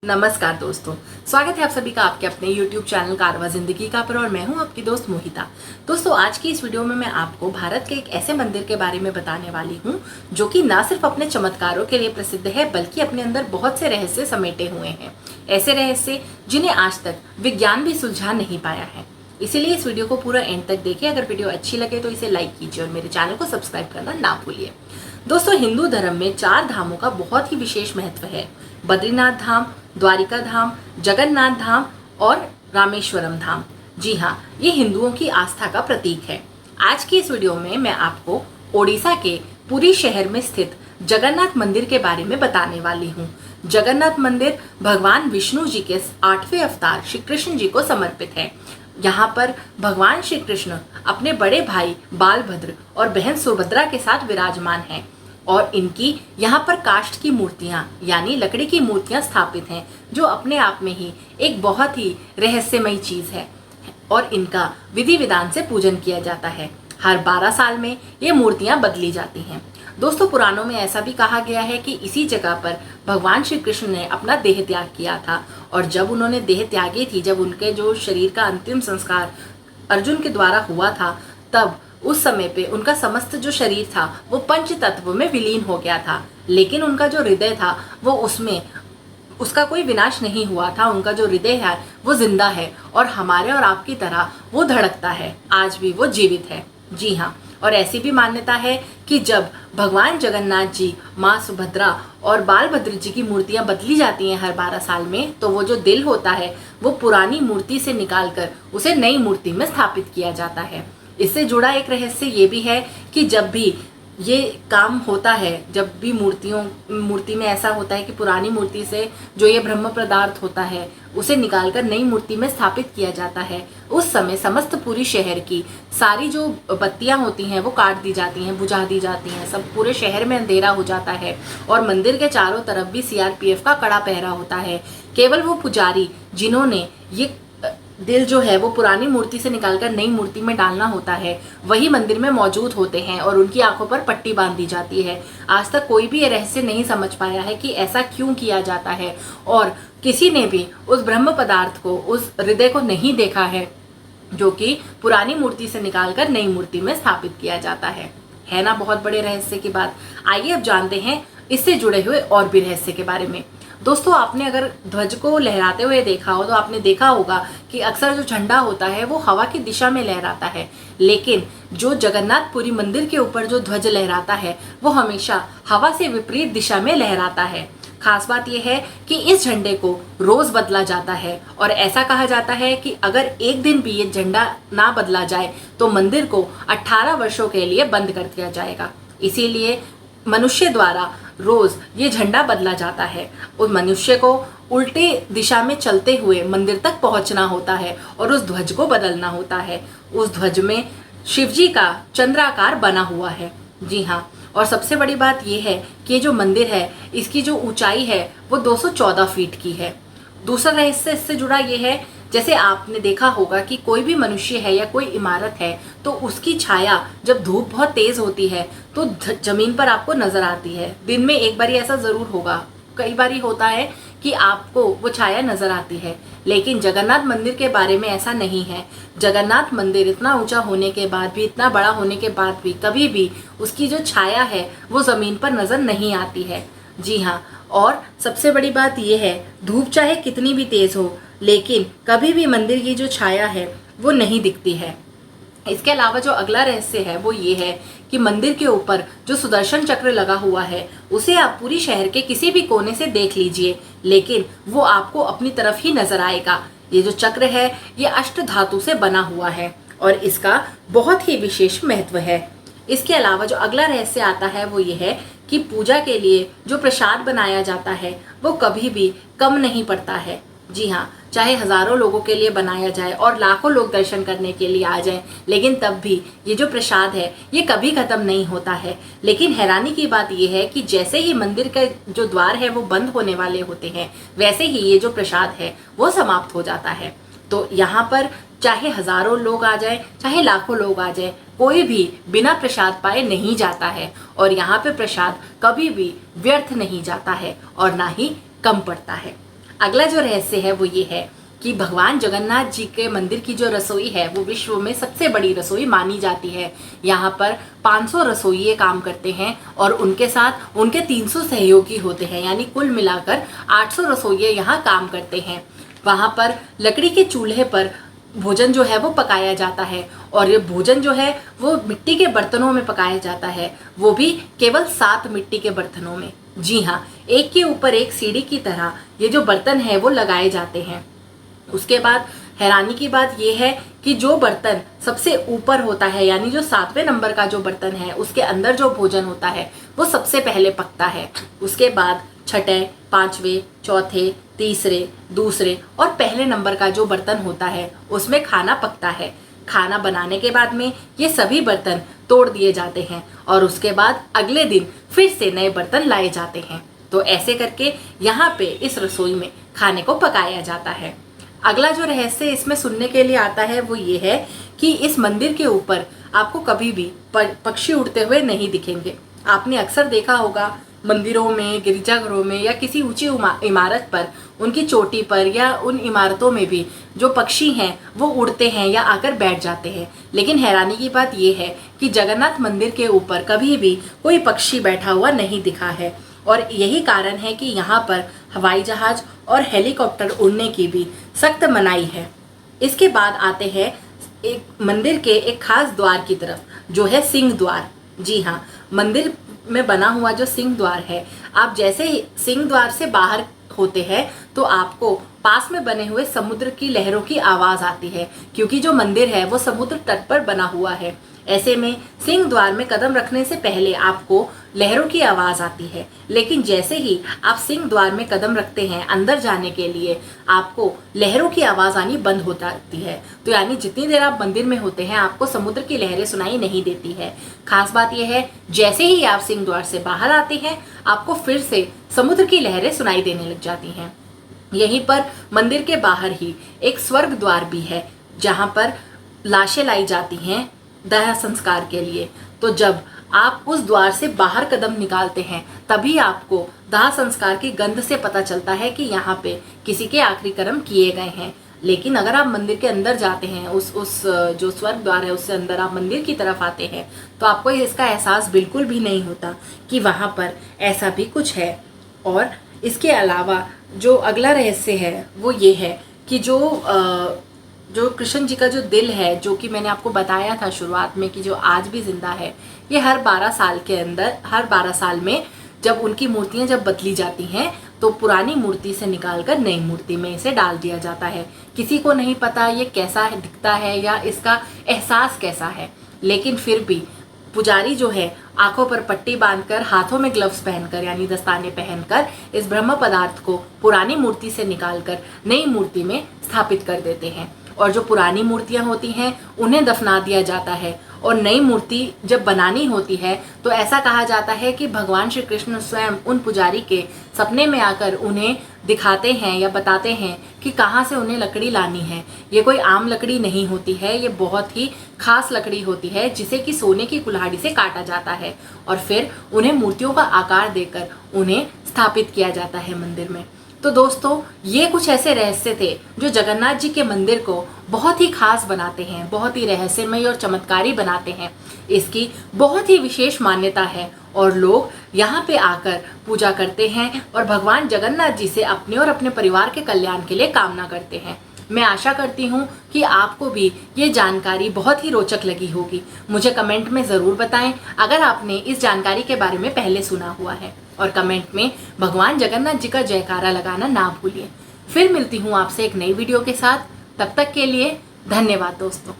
नमस्कार दोस्तों, स्वागत है आप सभी का आपके अपने YouTube चैनल कारवा जिंदगी का पर और मैं हूं आपकी दोस्त मोहिता। दोस्तों, आज की इस वीडियो में मैं आपको भारत के एक ऐसे मंदिर के बारे में बताने वाली हूं जो कि ना सिर्फ अपने चमत्कारों के लिए प्रसिद्ध है बल्कि अपने अंदर बहुत से रहस्य समेटे हुए हैं। ऐसे रहस्य जिन्हें आज तक विज्ञान भी सुलझा नहीं पाया है। इसीलिए इस वीडियो को पूरा एंड तक देखिए। अगर वीडियो अच्छी लगे तो इसे लाइक कीजिए और मेरे चैनल को सब्सक्राइब करना ना भूलिए। दोस्तों, हिंदू धर्म में 4 धामों का बहुत ही विशेष महत्व है। बद्रीनाथ धाम, द्वारिका धाम, जगन्नाथ धाम और रामेश्वरम धाम। जी हाँ, ये हिंदुओं की आस्था का प्रतीक है। आज की इस वीडियो में मैं आपको ओडिशा के पुरी शहर में स्थित जगन्नाथ मंदिर के बारे में बताने वाली हूँ। जगन्नाथ मंदिर भगवान विष्णु जी के 8वें अवतार श्री कृष्ण जी को समर्पित है। यहाँ पर भगवान श्री कृष्ण अपने बड़े भाई बालभद्र और बहन सुभद्रा के साथ विराजमान हैं और इनकी यहाँ पर काष्ठ की मूर्तियाँ यानी लकड़ी की मूर्तियाँ स्थापित हैं, जो अपने आप में ही एक बहुत ही रहस्यमयी चीज है और इनका विधि विधान से पूजन किया जाता है। हर 12 साल में ये मूर्तियाँ बदली जाती हैं। दोस्तों, पुराणों में ऐसा भी कहा गया है कि इसी जगह पर भगवान श्री कृष्ण ने अपना देह त्याग किया था और जब उन्होंने देह त्यागी थी, जब उनके जो शरीर का अंतिम संस्कार अर्जुन के द्वारा हुआ था, तब उस समय पे उनका समस्त जो शरीर था वो पंच तत्व में विलीन हो गया था, लेकिन उनका जो हृदय था वो उसका कोई विनाश नहीं हुआ था। उनका जो हृदय है वो जिंदा है और हमारे और आपकी तरह वो धड़कता है। आज भी वो जीवित है। जी हाँ, और ऐसी भी मान्यता है कि जब भगवान जगन्नाथ जी, माँ सुभद्रा और बालभद्र जी की मूर्तियां बदली जाती हैं हर 12 साल में, तो वो जो दिल होता है वो पुरानी मूर्ति से निकालकर उसे नई मूर्ति में स्थापित किया जाता है। इससे जुड़ा एक रहस्य ये भी है कि जब भी ये काम होता है, जब भी मूर्ति में ऐसा होता है कि पुरानी मूर्ति से जो ये ब्रह्म पदार्थ होता है उसे निकालकर नई मूर्ति में स्थापित किया जाता है, उस समय समस्त पूरी शहर की सारी जो बत्तियां होती हैं वो काट दी जाती हैं, बुझा दी जाती हैं। सब पूरे शहर में अंधेरा हो जाता है और मंदिर के चारों तरफ भी सीआरपीएफ का कड़ा पहरा होता है। केवल वो पुजारी जिन्होंने ये दिल जो है वो पुरानी मूर्ति से निकालकर नई मूर्ति में डालना होता है, वही मंदिर में मौजूद होते हैं और उनकी आंखों पर पट्टी बांध दी जाती है। आज तक कोई भी ये रहस्य नहीं समझ पाया है कि ऐसा क्यों किया जाता है और किसी ने भी उस ब्रह्म पदार्थ को, उस हृदय को नहीं देखा है जो कि पुरानी मूर्ति से निकालकर नई मूर्ति में स्थापित किया जाता है ना बहुत बड़े रहस्य की बात। आइए अब जानते हैं इससे जुड़े हुए और भी रहस्य के बारे में। दोस्तों, आपने अगर ध्वज को लहराते हुए देखा हो तो आपने देखा होगा कि अक्सर जो झंडा होता है वो हवा की दिशा में लहराता है, लेकिन जो जगन्नाथपुरी मंदिर के ऊपर जो ध्वज लहराता है वो हमेशा हवा से विपरीत दिशा में लहराता है। खास बात यह है कि इस झंडे को रोज बदला जाता है और ऐसा कहा जाता है कि अगर एक दिन भी ये झंडा ना बदला जाए तो मंदिर को 18 वर्षों के लिए बंद कर दिया जाएगा। इसीलिए मनुष्य द्वारा रोज ये झंडा बदला जाता है। उस मनुष्य को उल्टे दिशा में चलते हुए मंदिर तक पहुंचना होता है और उस ध्वज को बदलना होता है। उस ध्वज में शिवजी का चंद्राकार बना हुआ है। जी हाँ, और सबसे बड़ी बात यह है कि ये जो मंदिर है इसकी जो ऊंचाई है वो 214 फीट की है। दूसरा रहस्य इससे जुड़ा ये है, जैसे आपने देखा होगा कि कोई भी मनुष्य है या कोई इमारत है तो उसकी छाया जब धूप बहुत तेज होती है तो जमीन पर आपको नजर आती है। दिन में एक बार ऐसा जरूर होगा, कई बार होता है कि आपको वो छाया नजर आती है, लेकिन जगन्नाथ मंदिर के बारे में ऐसा नहीं है। जगन्नाथ मंदिर इतना ऊंचा होने के बाद भी, इतना बड़ा होने के बाद भी कभी भी उसकी जो छाया है वो जमीन पर नजर नहीं आती है। जी हाँ, और सबसे बड़ी बात यह है, धूप चाहे कितनी भी तेज हो लेकिन कभी भी मंदिर की जो छाया है वो नहीं दिखती है। इसके अलावा जो अगला रहस्य है वो ये है कि मंदिर के ऊपर जो सुदर्शन चक्र लगा हुआ है उसे आप पूरी शहर के किसी भी कोने से देख लीजिए, लेकिन वो आपको अपनी तरफ ही नजर आएगा। ये जो चक्र है ये अष्ट धातु से बना हुआ है और इसका बहुत ही विशेष महत्व है। इसके अलावा जो अगला रहस्य आता है वो ये है कि पूजा के लिए जो प्रसाद बनाया जाता है वो कभी भी कम नहीं पड़ता है। जी हाँ, चाहे हजारों लोगों के लिए बनाया जाए और लाखों लोग दर्शन करने के लिए आ जाएं, लेकिन तब भी ये जो प्रसाद है ये कभी खत्म नहीं होता है। लेकिन हैरानी की बात ये है कि जैसे ही मंदिर के जो द्वार है वो बंद होने वाले होते हैं, वैसे ही ये जो प्रसाद है वो समाप्त हो जाता है। तो यहाँ पर चाहे हजारों लोग आ जाए, चाहे लाखों लोग आ जाए, कोई भी बिना प्रसाद पाए नहीं जाता है और यहाँ पे प्रसाद कभी भी व्यर्थ नहीं जाता है और ना ही कम पड़ता है। अगला जो रहस्य है वो ये है कि भगवान जगन्नाथ जी के मंदिर की जो रसोई है वो विश्व में सबसे बड़ी रसोई मानी जाती है। यहाँ पर 500 रसोइये काम करते हैं और उनके साथ उनके 300 सहयोगी होते हैं, यानी कुल मिलाकर 800 रसोइये यहाँ काम करते हैं। वहाँ पर लकड़ी के चूल्हे पर भोजन जो है वो पकाया जाता है और ये भोजन जो है वो मिट्टी के बर्तनों में पकाया जाता है, वो भी केवल 7 मिट्टी के बर्तनों में। जी हाँ, एक के ऊपर एक सीढ़ी की तरह ये जो बर्तन है वो लगाए जाते हैं। उसके बाद हैरानी की बात यह है कि जो बर्तन सबसे ऊपर होता है, यानी जो 7वें नंबर का जो बर्तन है, उसके अंदर जो भोजन होता है वो सबसे पहले पकता है। उसके बाद छठे, 5वें, चौथे, तीसरे, दूसरे और पहले नंबर का जो बर्तन होता है उसमें खाना पकता है। खाना बनाने के बाद में ये सभी बर्तन तोड़ दिए जाते हैं और उसके बाद अगले दिन फिर से नए बर्तन लाए जाते हैं। तो ऐसे करके यहाँ पे इस रसोई में खाने को पकाया जाता है। अगला जो रहस्य इसमें सुनने के लिए आता है वो ये है कि इस मंदिर के ऊपर आपको कभी भी पक्षी उड़ते हुए नहीं दिखेंगे। आपने अक्सर देखा होगा मंदिरों में, गिरजाघरों में या किसी ऊंची इमारत पर, उनकी चोटी पर या उन इमारतों में भी जो पक्षी हैं वो उड़ते हैं या आकर बैठ जाते हैं। लेकिन हैरानी की बात यह है कि जगन्नाथ मंदिर के ऊपर कभी भी कोई पक्षी बैठा हुआ नहीं दिखा है और यही कारण है कि यहाँ पर हवाई जहाज और हेलीकॉप्टर उड़ने की भी सख्त मनाही है। इसके बाद आते हैं एक मंदिर के एक खास द्वार की तरफ, जो है सिंह द्वार। जी हाँ, मंदिर में बना हुआ जो सिंह द्वार है, आप जैसे ही सिंह द्वार से बाहर होते हैं तो आपको पास में बने हुए समुद्र की लहरों की आवाज आती है, क्योंकि जो मंदिर है वो समुद्र तट पर बना हुआ है। ऐसे में सिंह द्वार में कदम रखने से पहले आपको लहरों की आवाज आती है, लेकिन जैसे ही आप सिंह द्वार में कदम रखते हैं अंदर जाने के लिए, आपको लहरों की आवाज आनी बंद हो जाती है। तो यानी जितनी देर आप मंदिर में होते हैं आपको समुद्र की लहरें सुनाई नहीं देती है। खास बात यह है, जैसे ही आप सिंह द्वार से बाहर आते हैं आपको फिर से समुद्र की लहरें सुनाई देने लग जाती हैं। यहीं पर मंदिर के बाहर ही एक स्वर्ग द्वार भी है, जहाँ पर लाशें लाई जाती हैं दाह संस्कार के लिए। तो जब आप उस द्वार से बाहर कदम निकालते हैं तभी आपको दाह संस्कार की गंध से पता चलता है कि यहाँ पे किसी के आखिरी कर्म किए गए हैं। लेकिन अगर आप मंदिर के अंदर जाते हैं, उस जो स्वर्ग द्वार है उससे अंदर आप मंदिर की तरफ आते हैं, तो आपको इसका एहसास बिल्कुल भी नहीं होता कि वहाँ पर ऐसा भी कुछ है। और इसके अलावा जो अगला रहस्य है वो ये है कि जो कृष्ण जी का जो दिल है, जो कि मैंने आपको बताया था शुरुआत में कि जो आज भी जिंदा है, ये हर 12 साल के अंदर, हर 12 साल में जब उनकी मूर्तियां जब बदली जाती हैं तो पुरानी मूर्ति से निकालकर नई मूर्ति में इसे डाल दिया जाता है। किसी को नहीं पता ये कैसा दिखता है या इसका एहसास कैसा है, लेकिन फिर भी पुजारी जो है आंखों पर पट्टी बांधकर, हाथों में ग्लव्स पहनकर यानी दस्ताने पहनकर इस ब्रह्म पदार्थ को पुरानी मूर्ति से निकालकर नई मूर्ति में स्थापित कर देते हैं। और जो पुरानी मूर्तियां होती हैं उन्हें दफना दिया जाता है और नई मूर्ति जब बनानी होती है तो ऐसा कहा जाता है कि भगवान श्री कृष्ण स्वयं उन पुजारी के सपने में आकर उन्हें दिखाते हैं या बताते हैं कि कहाँ से उन्हें लकड़ी लानी है। ये कोई आम लकड़ी नहीं होती है, ये बहुत ही खास लकड़ी होती है जिसे कि सोने की कुल्हाड़ी से काटा जाता है और फिर उन्हें मूर्तियों का आकार देकर उन्हें स्थापित किया जाता है मंदिर में। तो दोस्तों, ये कुछ ऐसे रहस्य थे जो जगन्नाथ जी के मंदिर को बहुत ही खास बनाते हैं, बहुत ही रहस्यमय और चमत्कारी बनाते हैं। इसकी बहुत ही विशेष मान्यता है और लोग यहाँ पे आकर पूजा करते हैं और भगवान जगन्नाथ जी से अपने और अपने परिवार के कल्याण के लिए कामना करते हैं। मैं आशा करती हूँ कि आपको भी ये जानकारी बहुत ही रोचक लगी होगी। मुझे कमेंट में ज़रूर बताएं अगर आपने इस जानकारी के बारे में पहले सुना हुआ है, और कमेंट में भगवान जगन्नाथ जी का जयकारा लगाना ना भूलिए। फिर मिलती हूँ आपसे एक नई वीडियो के साथ। तब तक के लिए धन्यवाद दोस्तों।